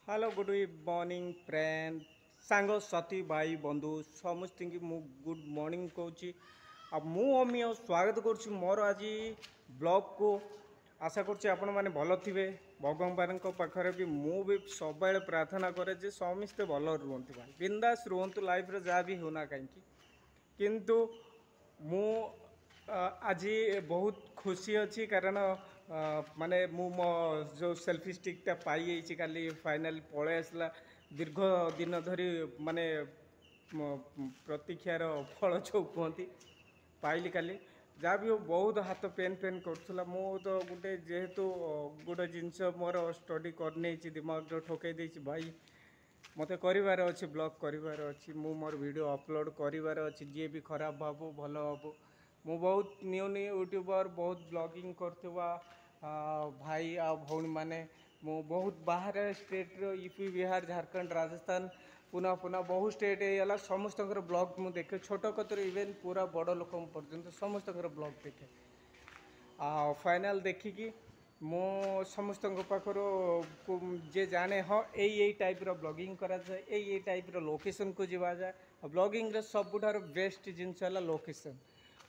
hello good morning friend सांग साथी भाई बंधु समस्त की मु गुड मॉर्निंग कहूँ मु अमी स्वागत करुच्ची मोर आज ब्लॉग को आशा करुच्ची आपण मैंने भल थे भगवान पाखे भी मु भी सब प्रार्थना करे जे समस्ते भल रुहतु भाई बिंदास रुहतु लाइफ रे जहाँ भी होना कहीं किंतु मु आज बहुत खुशी अच्छी कारण माने मु मो जो सेल्फी स्टिकटा पाई काली फाइनाल पळे आसला दीर्घ दिन धरी माने प्रतीक्षार फल जो कहती पाइली काली जहाँ भी बहुत हाथ पेन पेन करूला मु तो गोटे जेहेतु गोटे जिनस मोर स्टडी करने दिमाग ठोकई देछि भाई मते करिवार अछि ब्लॉग करिवार अछि मु मोर वीडियो अपलोड करिवार अछि जे भी खराब भाबो भल भाबो मु बहुत न्यू न्यू यूट्यूबर बहुत ब्लॉगिंग करथुवा भाई आ भौणी माने मु बहुत बाहर स्टेट रो यूपी बिहार झारखंड राजस्थान पुनः पुनः बहुत स्टेट है समस्त ब्लॉग मु देखे छोट कतर इवेन पूरा बड़ लोक पर्यंत समस्त ब्लॉग देखे फाइनाल देखिकी मो समस्त पाखर जे जाने हाँ यही टाइप रो ब्लॉगिंग करा जाए यही टाइप रो लोकेशन को जीवा जाए ब्लॉगिंग रे सबुठार बेस्ट जिनस है लोकेशन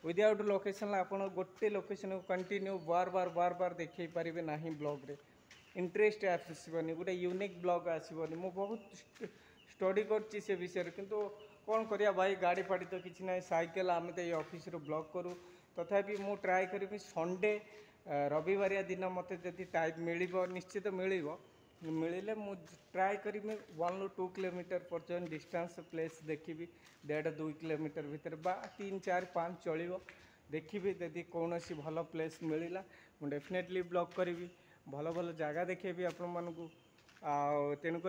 विदाउट लोकेशन आपड़ गोटे लोकेशन को कंटिन्यू बार बार बार बार देखे पारे ना ब्लॉग रे इंटरेस्ट आसबनी गोटे यूनिक ब्लॉग आसबनी मु बहुत स्टडी कर से विषय किंतु कौन करिया भाई गाड़ी फाड़ी तो किसी ना साइकेल आम तो ये ऑफिस ब्लॉग करूँ तथापि मु ट्राए करी संडे रविवारिया दिन मत जदि टाइम मिल निश्चित मिले मु ट्राए करी 1 ରୁ 2 किलोमीटर पर्यटन डिस्टेंस प्लेस देखी 1.5-2 किलोमीटर भितर बा 3-4-5 चलो देखी यदि कौन सी भल प्लेस मिलला मु डेफिनेटली ब्लॉग करी भल भल जगह देखेबी आपण मानू तेणुक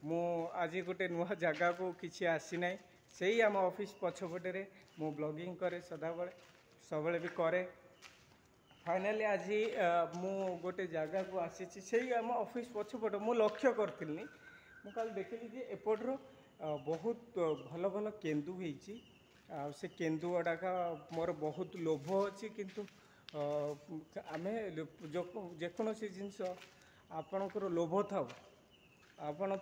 मु आज गोटे नुआ जगह को किसी आसी ना से आम ऑफिस पछपटे मु ब्लॉगिंग करे सदाबले सब भी करे फाइनाली आज मु गोटे जगह को आसी से आम ऑफिस पछपट मु लक्ष्य करी मुझे देखिली जे एपटर बहुत भल भल केन्दु से केन्दु गुड़ाक मोर बहुत लोभ अच्छी किंतु आम जेकोसी जिनस आपणकर लोभ था आपण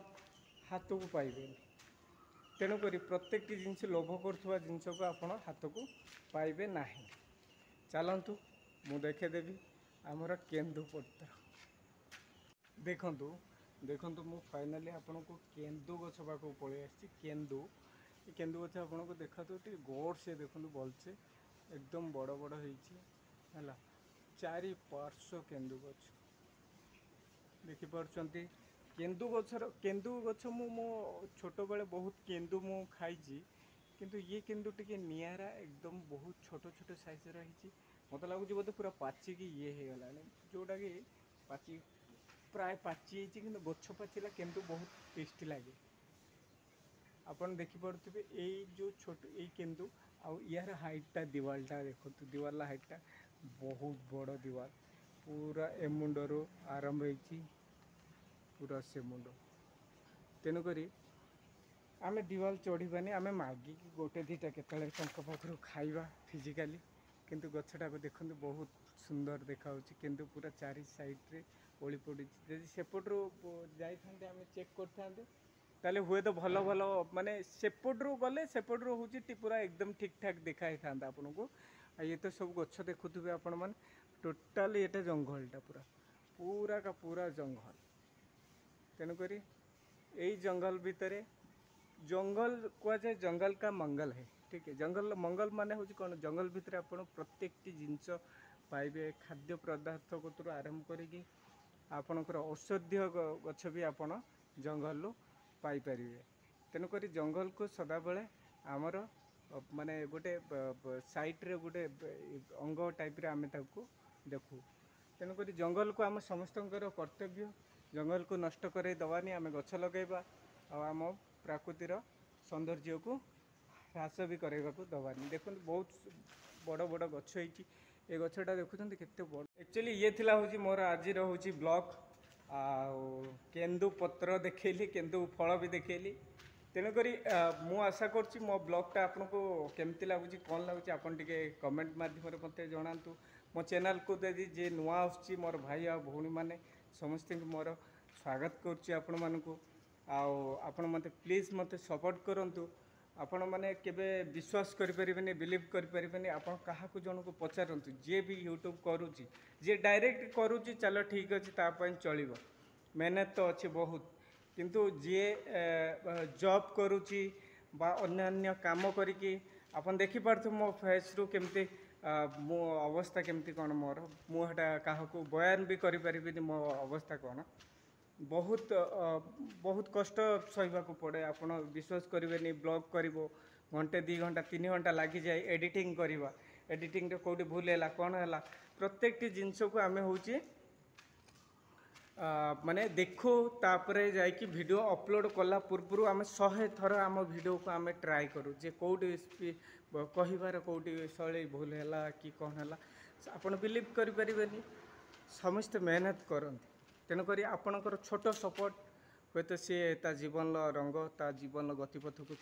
हाथ को पाइबे तेणुक प्रत्येक जिनस लोभ कर जिनस को आपण हाथ को पाइबे ना चलतु मु देखेदेवी आमर केन्दु पत्र देखु देखु मु फाइनाली आपन को केन्दु गछ पाक पलि आसी केन्दु केन्दु गछ आपन को देखा तो गौर से देखु भलसे एकदम बड़ बड़ है चारि पार्श्व केन्दु गछ देखिपी केन्दु गछ मो छोट बेले बहुत केन्दु मु खाई किंतु ये केन्दु टिके नियारा एकदम बहुत छोट छोट साइज रही मत लगुच बोधे पूरा पाचिकी ये हो गला जोटा कि पाचि प्राय पाचि कि गछ पाचिला केन्दु बहुत टेस्टी लगे आपन देखिपे यही जो छोट यही केन्दु आउ यार हाइटा दीवालटा देखो दीवाल हाइटा बहुत बड़ दीवाल पूरा ए मुंडर आरंभ हो पूरा से मुंड तेणुक आम दीवाल चढ़ानी आम मागिकी गोटे दीटा केतले पाखर खाइबा फिजिकाली किंतु गछटा को देखते बहुत सुंदर देखा किंतु पूरा चारि साइड रे ओली पड़ी जदि सेपटू जाते आम चेक करते हुए तो भल भल माने सेपटू गले सेपटू हूँ पूरा एकदम ठीक ठाक देखाई था आपन को ये तो सब गछ देखुवे आपण मैंने टोटाल ये जंगलटा पूरा पूरा का पूरा जंगल तेणुक यही जंगल भितर जंगल कहुए जंगल का मंगल है ठीक है जंगल मंगल माने हूँ कौन जंगल भितर आप प्रत्येक जिनस पाइबे खाद्य पदार्थ को आरंभ करी आपणकर औषधीय गछ भी आपण जंगल पाइपर तेणुक जंगल को सदाबले आमर माने गोटे साइट्रे गोटे अंग टाइप आम देखू तेणुक जंगल को आम समस्त कर्तव्य जंगल को नष्ट कर दवानी आम गछ लगेबा आम प्राकृतिर सौंदर्य को ह्रास भी करने को दबानी देखो बहुत बड़ बड़ गछ ये गछटा देखुं केते बड़ एक्चुअली ये थिला होची मोर आज होची ब्लॉग केन्दु पत्र देखली केन्दु फल भी देखली तेणुक मु आशा करुँची मो ब्लॉगटा आपको केमती लगुच कौन लगुच आपन टिके कमेंट माध्यम मत जनातु मो चैनल को यदि जे नुआ आसुची मोर भाई आ भौणी माने समस्त मोर स्वागत करुच्ची आपण मानकु आपण मते प्लीज मते सपोर्ट करंतु आपण माने केबे विश्वास करि परिबेनी बिलीव करि परिबेनी आपण काहाकू जणको पचारंतु जे भी यूट्यूब करूची जे डायरेक्ट करूची चलो ठीक अछि ता पय चलिबो मेहनत तो अछि बहुत किंतु जे जॉब करूची बा अन्य काम करिकी आपण देखि पारथु मो फेस रु केमती मो अवस्था केमती कोन मोर मु हटा काहाकू बयान भी करि परिबिनी मो अवस्था कोन बहुत बहुत कष्ट सहिबा को पड़े आपण विश्वास करेंगे ब्लॉग करिवो घंटे 2 घंटा 3 घंटा लगी जाए एडिटिंग करवा एडिटिंग रे कोडी भूल है कौन है प्रत्येक जिनस को आम हूँ माने देखो तापरे जाइकी वीडियो अपलोड कला पूर्व आम 100 थर आम वीडियो को आम ट्राए करूँ जे कौटी कहिबार कौटी शैली भूल है कि कौन है आपन बिलीव करें समस्त मेहनत करते तेणुक आपणकर छोट सपोर्ट हे तो सी ता जीवन रंग ता जीवन गतिपथ को